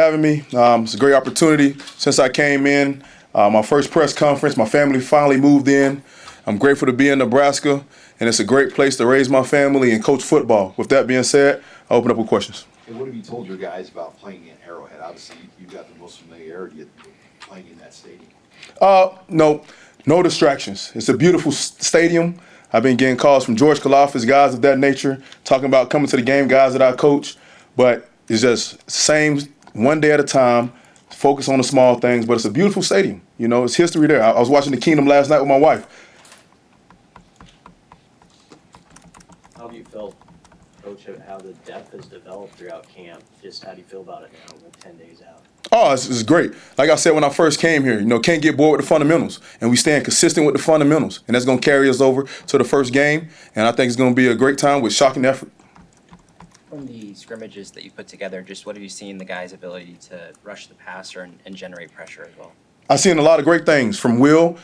having me. It's a great opportunity. Since I came in, my first press conference, my family finally moved in. I'm grateful to be in Nebraska, and it's a great place to raise my family and coach football. With that being said, I'll open up with questions. And what have you told your guys about playing in Arrowhead? Obviously, you've got the most familiarity with playing in that stadium. No distractions. It's a beautiful stadium. I've been getting calls from George Kalafis, guys of that nature, talking about coming to the game, guys that I coach. But it's just same, one day at a time, focus on the small things. But it's a beautiful stadium. You know, it's history there. I was watching the Kingdom last night with my wife. How have you felt, Coach, how the depth has developed throughout camp? Just how do you feel about it now, with 10 days out? Oh, it's great. Like I said when I first came here, can't get bored with the fundamentals. And we staying consistent with the fundamentals. And that's going to carry us over to the first game. And I think it's going to be a great time with shocking effort. From the scrimmages that you put together, just what have you seen the guys' ability to rush the passer and generate pressure as well? I've seen a lot of great things from Will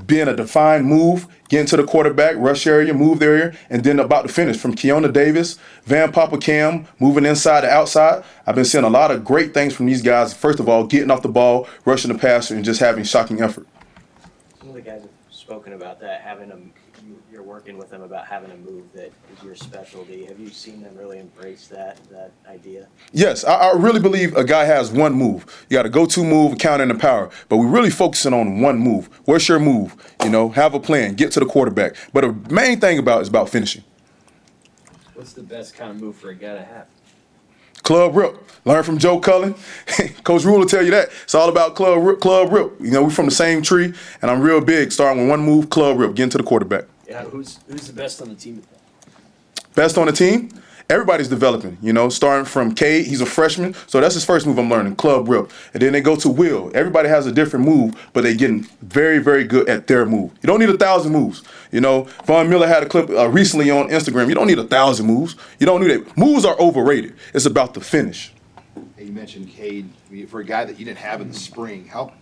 being a defined move, getting to the quarterback, rush area, move area, and then about to finish from Keona Davis, Van Papa Cam, moving inside to outside. I've been seeing a lot of great things from these guys. First of all, getting off the ball, rushing the passer, and just having shocking effort. Some of the guys have spoken about that, you're working with them about having a move that is your specialty. Have you seen them really embrace that idea? Yes, I really believe a guy has one move. You got a go-to move, counter, and the power. But we're really focusing on one move. What's your move? Have a plan, get to the quarterback. But the main thing is about finishing. What's the best kind of move for a guy to have? Club rip. Learn from Joe Cullen. Coach Rule will tell you that. It's all about club rip. We're from the same tree, and I'm real big, starting with one move, club rip, getting to the quarterback. Yeah, who's the best on the team at that? Best on the team? Everybody's developing, starting from Cade. He's a freshman, so that's his first move I'm learning, club rip. And then they go to Will. Everybody has a different move, but they're getting very, very good at their move. You don't need 1,000 moves. Von Miller had a clip recently on Instagram. You don't need 1,000 moves. You don't need it. Moves are overrated. It's about the finish. Hey, you mentioned Cade. For a guy that you didn't have in the spring, how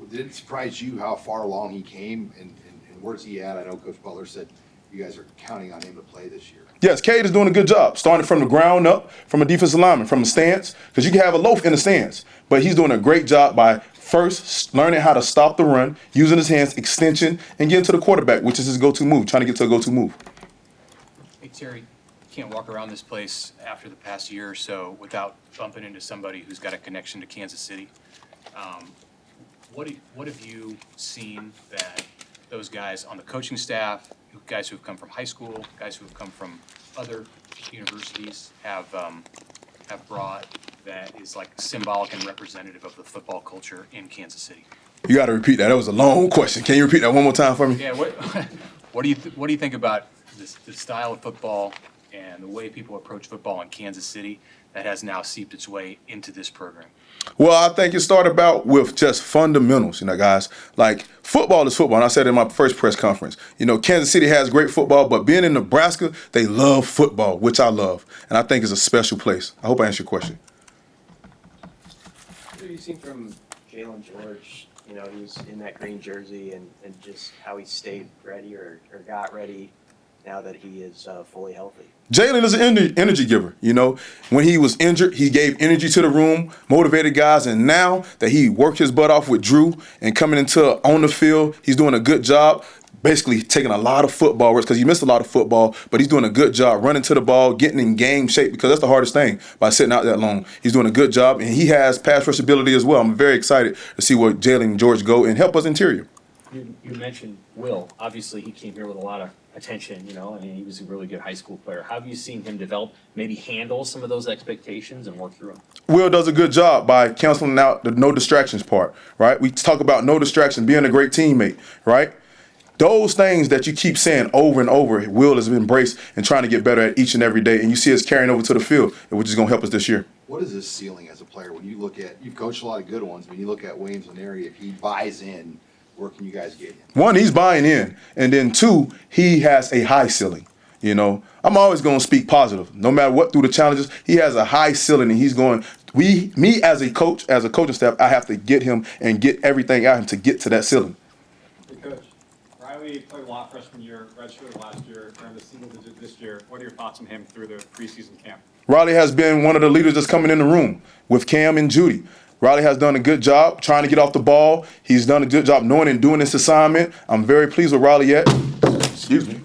did it surprise you how far along he came, and where's he at? I know Coach Butler said you guys are counting on him to play this year. Yes, Cade is doing a good job, starting from the ground up, from a defensive lineman, from the stance, because you can have a loaf in the stance. But he's doing a great job by first learning how to stop the run, using his hands, extension, and getting to the quarterback, which is his go-to move, trying to get to a go-to move. Hey, Terry, you can't walk around this place after the past year or so without bumping into somebody who's got a connection to Kansas City. What have you seen that those guys on the coaching staff, guys who have come from high school, guys who have come from other universities have brought that is like symbolic and representative of the football culture in Kansas City? You got to repeat that. That was a long question. Can you repeat that one more time for me? Yeah. What do you think about the style of football and the way people approach football in Kansas City that has now seeped its way into this program? Well, I think it started about with just fundamentals, guys. Like, football is football, and I said it in my first press conference. Kansas City has great football, but being in Nebraska, they love football, which I love, and I think it's a special place. I hope I answered your question. What have you seen from Jalen George? He's in that green jersey and just how he stayed ready or got ready now that he is fully healthy. Jalen is an energy giver. When he was injured, he gave energy to the room, motivated guys, and now that he worked his butt off with Drew and coming into on the field, he's doing a good job. Basically taking a lot of football reps because he missed a lot of football, but he's doing a good job running to the ball, getting in game shape, because that's the hardest thing by sitting out that long. He's doing a good job, and he has pass rush ability as well. I'm very excited to see where Jalen and George go and help us interior. You mentioned Will. Obviously, he came here with a lot of attention, he was a really good high school player. How have you seen him develop, maybe handle some of those expectations and work through them? Will does a good job by canceling out the no distractions part, right? We talk about no distractions, being a great teammate, right? Those things that you keep saying over and over, Will has embraced and trying to get better at each and every day, and you see us carrying over to the field, which is going to help us this year. What is his ceiling as a player? When you look at, you've coached a lot of good ones, when you look at Williams and Neri, if he buys in, where can you guys get him? One, he's buying in. And then two, he has a high ceiling. I'm always going to speak positive. No matter what through the challenges, he has a high ceiling, and he's going, me as a coach, as a coaching staff, I have to get him and get everything out of him to get to that ceiling. Hey, Coach, Riley played a lot freshman year, redshirted last year, earned a single digit this year. What are your thoughts on him through the preseason camp? Riley has been one of the leaders that's coming in the room with Cam and Judy. Riley has done a good job trying to get off the ball. He's done a good job knowing and doing this assignment. I'm very pleased with Riley yet. Excuse me.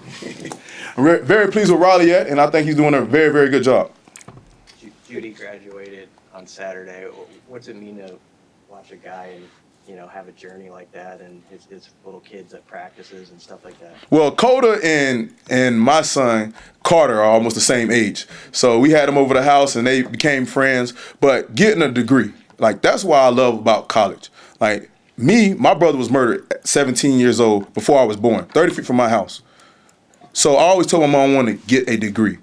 I'm very pleased with Riley yet, and I think he's doing a very, very good job. Judy graduated on Saturday. What's it mean to watch a guy and, you know, have a journey like that and his little kids at practices and stuff like that? Well, Coda and my son, Carter, are almost the same age. So we had them over the house and they became friends. But getting a degree, like, that's what I love about college. Like, my brother was murdered at 17 years old before I was born, 30 feet from my house. So I always told my mom I wanted to get a degree.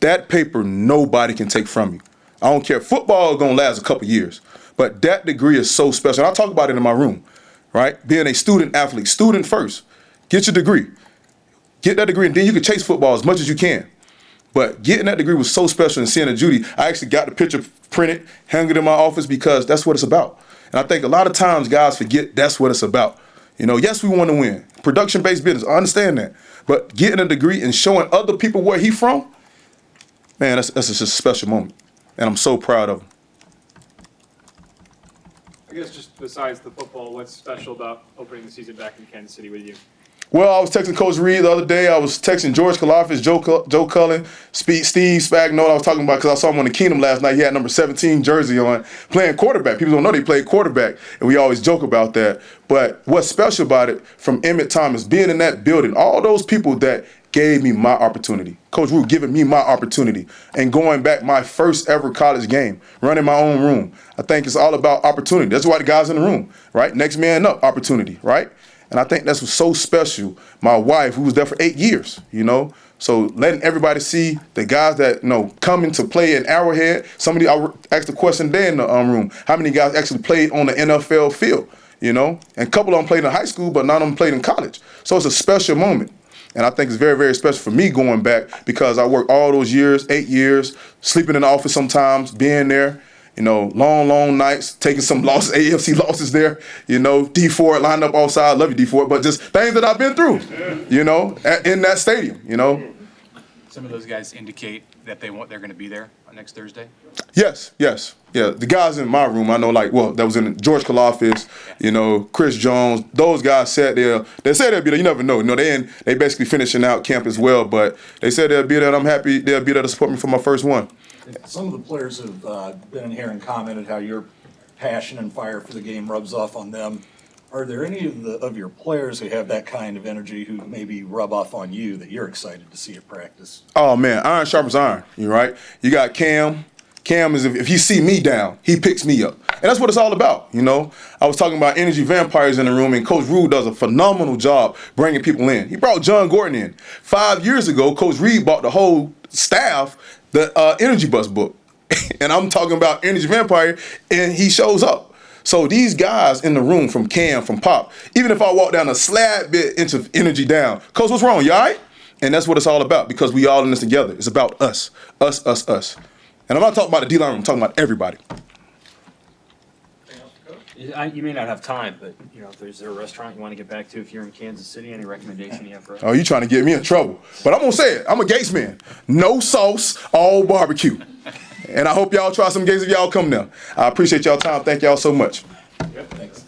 That paper nobody can take from you. I don't care. Football is going to last a couple years. But that degree is so special. And I talk about it in my room, right? Being a student athlete, student first. Get your degree. Get that degree, and then you can chase football as much as you can. But getting that degree was so special, and seeing a Judy, I actually got the picture printed, hung it in my office because that's what it's about. And I think a lot of times guys forget that's what it's about. You know, yes, we want to win. Production-based business, I understand that. But getting a degree and showing other people where he's from, man, that's just a special moment. And I'm so proud of him. I guess just besides the football, what's special about opening the season back in Kansas City with you? Well, I was texting Coach Reed the other day. I was texting George Kalafis, Joe Cullen, Steve Spagnuolo. I was talking about because I saw him on the Kingdom last night. He had number 17 jersey on, playing quarterback. People don't know they played quarterback, and we always joke about that. But what's special about it from Emmett Thomas, being in that building, all those people that gave me my opportunity. Coach Root giving me my opportunity and going back my first ever college game, running my own room. I think it's all about opportunity. That's why the guys in the room, right? Next man up, opportunity, right? And I think that's what's so special. My wife, who was there for 8 years, you know, so letting everybody see the guys that, you know, coming to play in Arrowhead. Somebody, I asked a question there in the room, how many guys actually played on the NFL field, you know? And a couple of them played in high school, but none of them played in college. So it's a special moment. And I think it's very, very special for me going back because I worked all those years, 8 years, sleeping in the office sometimes, being there. You know, long, long nights, taking some losses, AFC losses there. You know, D4 lined up offside. Love you, D4, but just things that I've been through, you know, in that stadium, you know. Some of those guys indicate that they're going to be there on next Thursday? Yes. Yeah, the guys in my room, I know, like, well, that was in George Kalafis, you know, Chris Jones. Those guys said they said they'll be there. You never know. You know, they basically finishing out camp as well, but they said they'll be there, and I'm happy they'll be there to support me for my first one. Some of the players have been in here and commented how your passion and fire for the game rubs off on them. Are there any of your players who have that kind of energy who maybe rub off on you that you're excited to see at practice? Oh, man, iron sharpens iron, you right? You got Cam. Cam is, if he see me down, he picks me up. And that's what it's all about, you know? I was talking about energy vampires in the room, and Coach Reed does a phenomenal job bringing people in. He brought John Gordon in. 5 years ago, Coach Reed bought the whole staff the Energy Bus book. And I'm talking about Energy Vampire, and he shows up. So these guys in the room, from Cam, from Pop, even if I walk down a slab bit inch of energy down, Coach, what's wrong? You all right? And that's what it's all about, because we all in this together. It's about us. Us. And I'm not talking about the D-line room, I'm talking about everybody. You may not have time, but, you know, is there a restaurant you want to get back to if you're in Kansas City? Any recommendation you have for us? Oh, you trying to get me in trouble. But I'm going to say it. I'm a Gates man. No sauce, all barbecue. And I hope y'all try some Gates if y'all come now. I appreciate y'all time. Thank y'all so much. Yep, thanks.